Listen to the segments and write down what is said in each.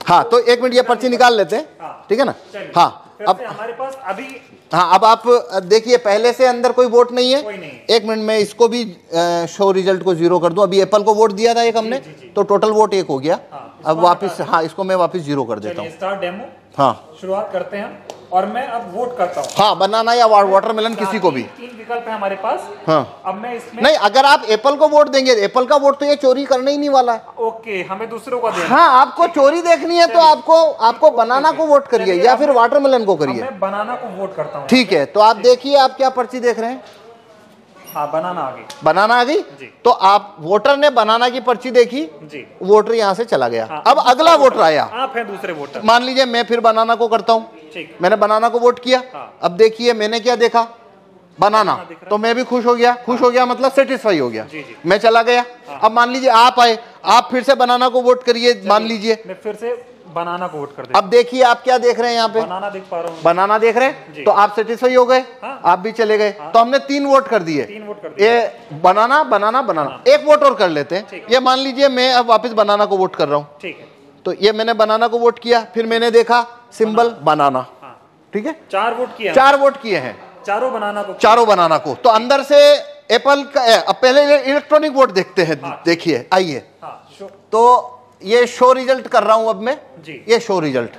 हाँ तो 1 मिनट ये पर्ची निकाल लेते हैं, ठीक है ना। हाँ अब हमारे पास अभी, हाँ अब आप देखिए पहले से अंदर कोई वोट नहीं है। 1 मिनट में इसको भी शो रिजल्ट को 0 कर दूं। अभी एप्पल को वोट दिया था एक हमने, तो टोटल वोट 1 हो गया। अब वापस, हाँ इसको मैं वापस 0 कर देता हूँ। स्टार्ट डेमो, हाँ शुरुआत करते हैं और मैं अब वोट करता हूँ। हाँ बनाना या वाटरमेलन किसी को भी। 3 विकल्प है हमारे पास। हाँ अब मैं इसमें नहीं, अगर आप एप्पल को वोट देंगे, एप्पल का वोट तो ये चोरी करने ही नहीं वाला है। ओके, हमें दूसरों को देना। हाँ आपको चोरी देखनी है तो आपको बनाना को वोट करिए या फिर वाटरमेलन को करिए। मैं बनाना को वोट करता हूँ। ठीक है, तो आप देखिए आप क्या पर्ची देख रहे हैं। हाँ बनाना आ गई। बनाना आ गई, तो आप वोटर ने बनाना की पर्ची देखी जी, वोटर यहाँ से चला गया। हाँ, अब अगला वोटर आया, आप हैं दूसरे वोटर। मान लीजिए मैं फिर बनाना को करता हूँ। ठीक, मैंने बनाना को वोट किया। अब देखिए मैंने क्या देखा, बनाना, तो मैं भी खुश हो गया। खुश हो गया मतलब सेटिस्फाई हो गया। मैं चला गया। अब मान लीजिए आप आए, आप फिर से बनाना को वोट करिए। मान लीजिए मैं फिर से बनाना को वोट कर देता हूं। अब देखिए आप क्या देख रहे हैं यहाँ पे, बनाना देख पा रहा हूँ। बनाना देख रहे हैं, तो आप सेटिस्फाई हो गए। आप भी चले गए, तो हमने 3 वोट कर दिए। 3 वोट कर दिए। ये बनाना बनाना बनाना, 1 वोट और कर लेते हैं। ये मान लीजिए मैं अब वापस बनाना को वोट कर रहा हूँ। ठीक है, तो ये मैंने बनाना को वोट किया, फिर मैंने देखा सिंबल बनाना। ठीक है, 4 वोट किए। 4 वोट किए हैं, चारों बनाना को। चारों बनाना को। तो अंदर से एप्पल का, अब पहले इलेक्ट्रॉनिक वोट देखते हैं। देखिए आइए, तो ये शो रिजल्ट कर रहा हूं अब मैं जी। ये शो रिजल्ट,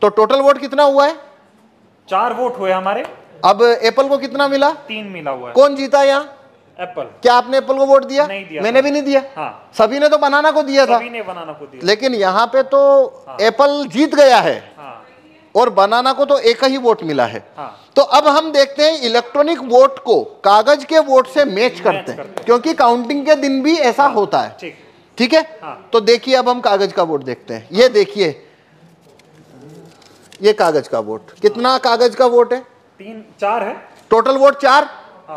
तो टोटल वोट कितना हुआ है? 4 वोट हुए हमारे। अब एप्पल को कितना मिला? 3 मिला हुआ है। कौन जीता यहाँ? एप्पल। क्या आपने एप्पल को वोट दिया? नहीं दिया। मैंने भी नहीं दिया। हाँ। सभी ने तो बनाना को दिया था। सभी ने बनाना को दिया। लेकिन यहाँ पे तो एप्पल जीत गया है और बनाना को तो 1 ही वोट मिला है। तो अब हम देखते हैं इलेक्ट्रॉनिक वोट को कागज के वोट से मैच करते हैं, क्योंकि काउंटिंग के दिन भी ऐसा होता है। ठीक है, तो देखिए अब हम कागज का वोट देखते हैं। ये देखिए, ये कागज का वोट, कितना कागज का वोट है? 4 है टोटल वोट 4।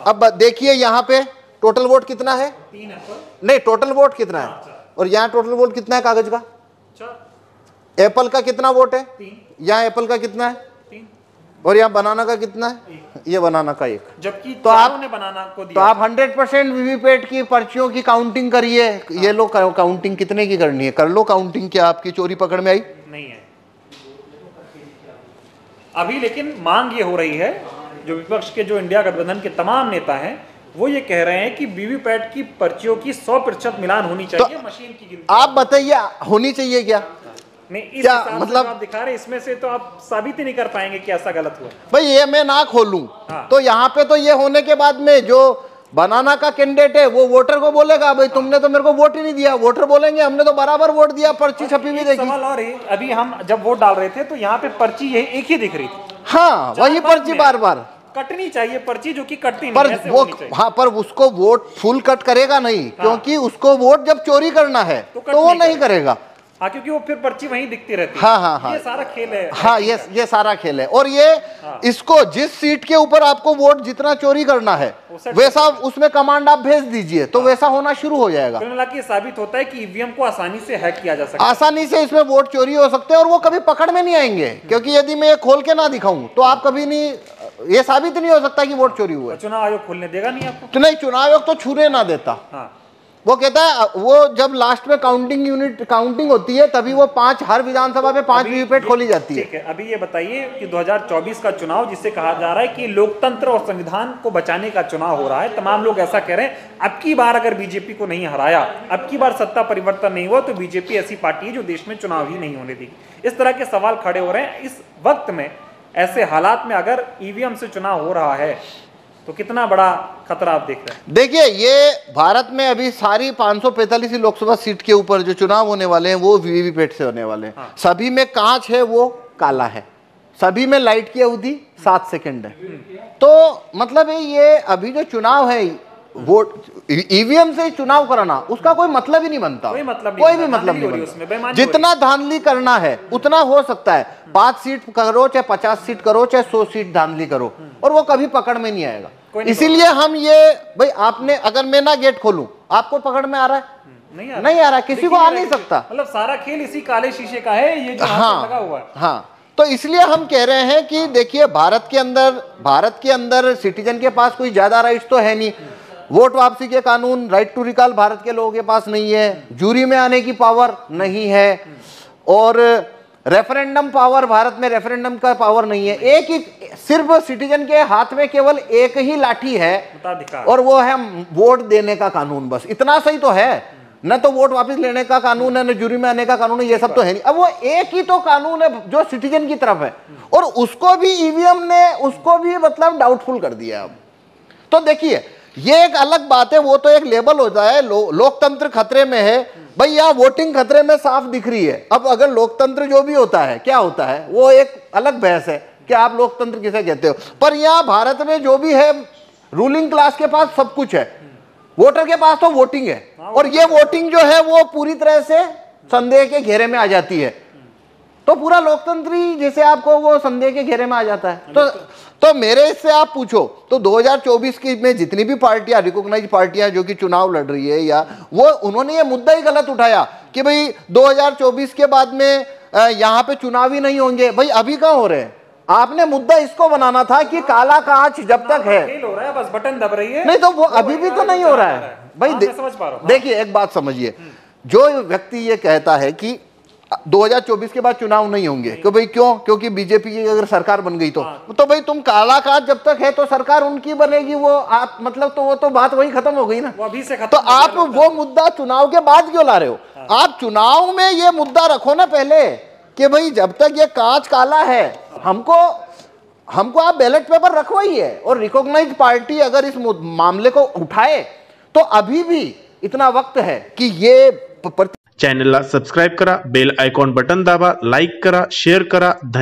अब देखिए यहाँ पे टोटल वोट कितना है? 3 है। नहीं, टोटल वोट कितना है? और यहाँ टोटल वोट कितना है कागज का? 4। एप्पल का कितना वोट है? 3। यहाँ एप्पल का कितना है? 3। और यहाँ बनाना का कितना है? ये बनाना का 1। जबकि तो आपने बनाना को दिया। तो आप 100% वीवीपैट की पर्चियों की काउंटिंग करिए। ये लो काउंटिंग कितने की करनी है, कर लो काउंटिंग। क्या आपकी चोरी पकड़ में आई? नहीं है अभी, लेकिन मांग ये हो रही है, जो विपक्ष के, जो इंडिया गठबंधन के तमाम नेता हैं, वो ये कह रहे हैं कि वीवीपैट की पर्चियों की 100% मिलान होनी चाहिए। तो मशीन की गिनती आप बताइए होनी चाहिए क्या? नहीं, इस क्या मतलब आप दिखा रहे, इसमें से तो आप साबित ही नहीं कर पाएंगे कि ऐसा गलत हुआ। भाई ये मैं ना खोलूं तो यहाँ पे तो ये होने के बाद में जो बनाना का कैंडिडेट है वो वोटर को बोलेगा भाई तुमने तो मेरे को वोट ही नहीं दिया। वोटर बोलेंगे हमने तो बराबर वोट दिया, पर्ची छपी हुई देखी। सवाल और है, अभी हम जब वोट डाल रहे थे तो यहाँ पे पर्ची यही एक ही दिख रही थी। हाँ, वही पर्ची बार बार कटनी चाहिए पर्ची, जो कि कटती नहीं, पर वो हाँ, पर उसको वोट फुल कट करेगा नहीं। क्योंकि उसको वोट जब चोरी करना है तो वो नहीं करेगा। हाँ, क्योंकि वो फिर पर्ची वहीं दिखती रहती है। हाँ हाँ हाँ, ये सारा खेल है। हाँ ये सारा खेल है। और ये इसको जिस सीट के ऊपर आपको वोट जितना चोरी करना है वैसा उसमें कमांड आप भेज दीजिए तो वैसा होना शुरू हो जाएगा। ये साबित होता है कि ईवीएम को आसानी से हैक किया जा सकता है। आसानी से इसमें वोट चोरी हो सकते हैं और वो कभी पकड़ में नहीं आएंगे। क्योंकि यदि मैं ये खोल के ना दिखाऊं तो आप कभी नहीं, ये साबित नहीं हो सकता कि वोट चोरी हुआ है। चुनाव आयोग खोलने देगा नहीं आपको? तो नहीं, चुनाव आयोग तो छूने ना देता। वो कहता है वो जब लास्ट में काउंटिंग होती है तभी वो 5 हर विधानसभा में 5 वीवीपैट खोली जाती है। ठीक है, अभी ये बताइए कि 2024 का चुनाव, जिससे कहा जा रहा है कि लोकतंत्र और संविधान को बचाने का चुनाव हो रहा है, तमाम लोग ऐसा कह रहे हैं, अब की बार अगर बीजेपी को नहीं हराया, अब की बार सत्ता परिवर्तन नहीं हुआ तो बीजेपी ऐसी पार्टी है जो देश में चुनाव ही नहीं होने देगी। इस तरह के सवाल खड़े हो रहे हैं। इस वक्त में, ऐसे हालात में अगर ईवीएम से चुनाव हो रहा है तो कितना बड़ा खतरा आप देख रहे हैं? देखिए, ये भारत में अभी सारी 545 लोकसभा सीट के ऊपर जो चुनाव होने वाले हैं वो वीवीपैट से होने वाले हैं। सभी में कांच है, वो काला है। सभी में लाइट की अवधि 7 सेकंड है। तो मतलब ये अभी जो चुनाव है, वोट ईवीएम से चुनाव कराना, उसका कोई मतलब ही नहीं बनता। कोई भी मतलब नहीं बनता। जितना धांधली करना है उतना हो सकता है। 5 सीट करो चाहे 50 सीट करो चाहे 100 सीट धांधली करो, और वो कभी पकड़ में नहीं आएगा। इसीलिए हम ये, भाई आपने, अगर मैं ना गेट खोलूं, आपको पकड़ में आ रहा है? नहीं आ रहा, किसी को आ नहीं सकता। मतलब सारा खेल इसी काले शीशे का है, ये जो लगा हुआ है। हाँ, तो इसलिए हम कह रहे हैं कि देखिए, भारत के अंदर सिटीजन के पास कोई ज्यादा राइट्स तो है नहीं। वोट वापसी के कानून, राइट टू रिकॉल भारत के लोगों के पास नहीं है। जूरी में आने की पावर नहीं है। और रेफरेंडम पावर, भारत में रेफरेंडम का पावर नहीं है। एक ही सिर्फ सिटीजन के हाथ में केवल एक ही लाठी है मताधिकार, और वो है वोट देने का कानून। बस इतना सही तो है, न तो वोट वापस लेने का कानून है, न जुर्म में आने का कानून है, ये सब तो है नहीं। अब वो एक ही तो कानून है जो सिटीजन की तरफ है, और उसको भी ईवीएम ने उसको भी मतलब डाउटफुल कर दिया। अब तो देखिए ये एक अलग बात है, वो तो एक लेबल होता है लोकतंत्र खतरे में है। भाई यहाँ वोटिंग खतरे में साफ दिख रही है। अब अगर लोकतंत्र जो भी होता है क्या होता है वो एक अलग बहस है कि आप लोकतंत्र किसे कहते हो। पर यहाँ भारत में जो भी है, रूलिंग क्लास के पास सब कुछ है, वोटर के पास तो वोटिंग है, और ये वोटिंग जो है वो पूरी तरह से संदेह के घेरे में आ जाती है। तो पूरा लोकतंत्र ही जैसे आपको वो संदेह के घेरे में आ जाता है। तो मेरे इससे आप पूछो तो 2024 की में जितनी भी पार्टियां, रिकॉग्नाइज पार्टियां जो कि चुनाव लड़ रही है, या वो उन्होंने ये मुद्दा ही गलत उठाया कि भाई 2024 के बाद में यहाँ पे चुनाव ही नहीं होंगे। भाई अभी कहाँ हो रहे हैं? आपने मुद्दा इसको बनाना था कि काला कांच जब तक है, फेल हो रहा है, बस बटन दब रही है, नहीं तो वो अभी भी तो नहीं हो रहा है। भाई समझ पा रहा हूं। देखिए एक बात समझिए, जो व्यक्ति ये कहता है कि 2024 के बाद चुनाव नहीं होंगे, कि भाई क्यों? क्योंकि बीजेपी की अगर सरकार बन गई तो भाई तुम काला कांच जब तक है तो सरकार उनकी बनेगी, वो आप मतलब तो वो तो बात वही खत्म हो गई ना। वो अभी से खत्म तो आप वो मुद्दा चुनाव के बाद क्यों ला रहे हो? आप चुनाव में ये मुद्दा रखो ना पहले कि भाई जब तक ये कांच काला है, हमको आप बैलेट पेपर रखवाइए, और रिकॉग्नाइज पार्टी अगर इस मामले को उठाए तो अभी भी इतना वक्त है की ये चॅनलला सबस्क्राईब करा, बेल आयकॉन बटन दाबा, लाईक करा, शेअर करा. धन्यवाद.